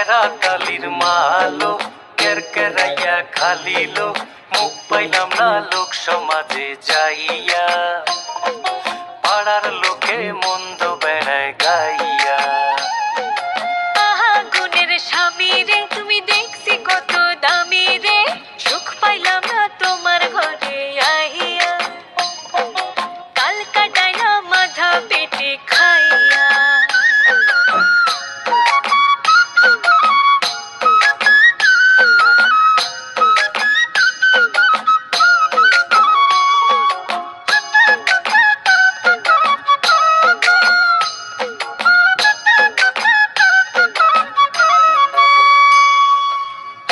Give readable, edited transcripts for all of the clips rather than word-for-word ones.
কেরাতালির মালো কেরকেরাইয়া খালিলো মুখ পাইলাম না লোক সমাজে যাইয়া পাড়ার লোকে মন্দ বেড়ায় গাইয়া গুণের স্বামী রে তুমি দেখছি কত দামি রে সুখ পাইলাম না তোমার ঘরে আইয়া কাল কাটাইলা মাথা পেটে খাইয়া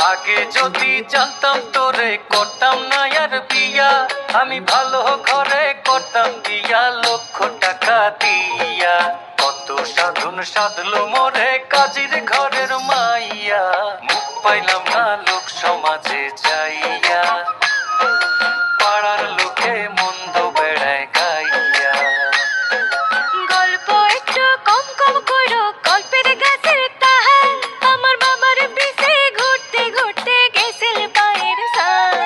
আগে যদি জানতাম তোরে করতাম না আর বিয়া আমি ভালো ঘরে করতাম বিয়া লক্ষ টাকা দিয়া কত সাধন সাধলো মোরে কাজীর ঘরের মাইয়া মুখ পাইলাম না লোক সমাজে যাইয়া পাড়ার লোকে মন্দ বেড়ায় গাইয়া গল্প একটু কম কম করো গল্পের গাছের তাহার আমার বাবার পিছে ঘুরতে ঘুরতে গেছিল পায়ের সাল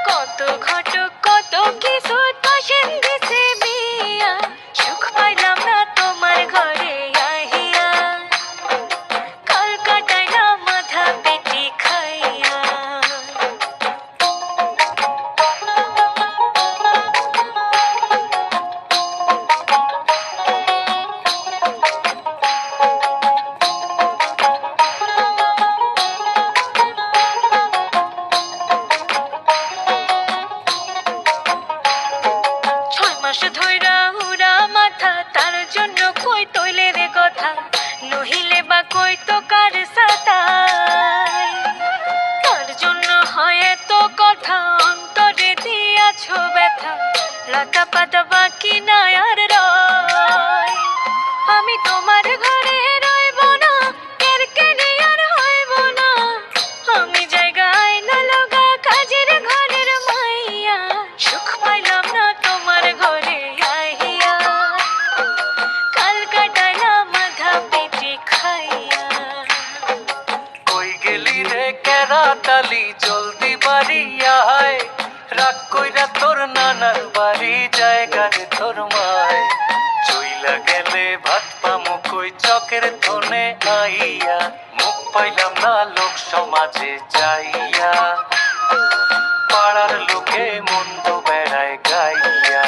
কত ঘটক কত কিছু দশেন দিছে বিয়া সুখ পাইলাম না তোমার ঘরে আহিয়া কাল কাটাইলা মাথা পেটি খাইয়া ধইরা উড়া মাথা তার জন্য কই তৈলে রে কথা নহিলে বা কই তো কার সাতাই তার জন্য হয় তো কথা অন্তরে দিয়াছো ব্যথা লতা পাতা বাকি না আর রয় আমি তোমার ঘরে রইব না কেরকেরি আর হইব না আমি জায়গায় না লগা কাজের ঘরের মাইয়া সুখ পাইলাম না তোমার ঘরে আইয়া কাল কাটাইলা মাথা পেটে খাইয়া কই গেলি রে কেরাতালি জলদি বাড়ি আয় রাগ কইরা তোর নানার বাড়ি জায়গা রে তোর মায় চইলা গেলে ভাত পামু কই চকের ধনে আইয়া মুখ পাইলাম না লোক সমাজে যাইয়া পাড়ার লোকে মন্দ বেড়ায় গাইয়া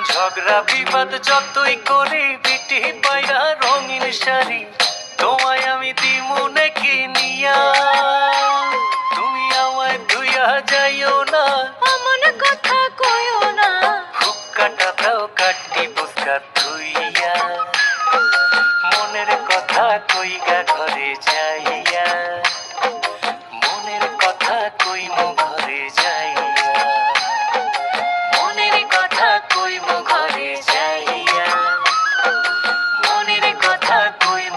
ঝগড়া বিবাদ যতই করি বিটি পাইরা রঙিন শাড়ি তোমায় আমি দিমু নাকি নিয়া তুমি আমায় ধুইয়া যাইও না অমন কথা কইও না হুক কাটা দাও কাটি বুসকা ধুইয়া মনের কথা কইগা ঘরে যাইয়া মনের কথা কইমু ঘরে যাই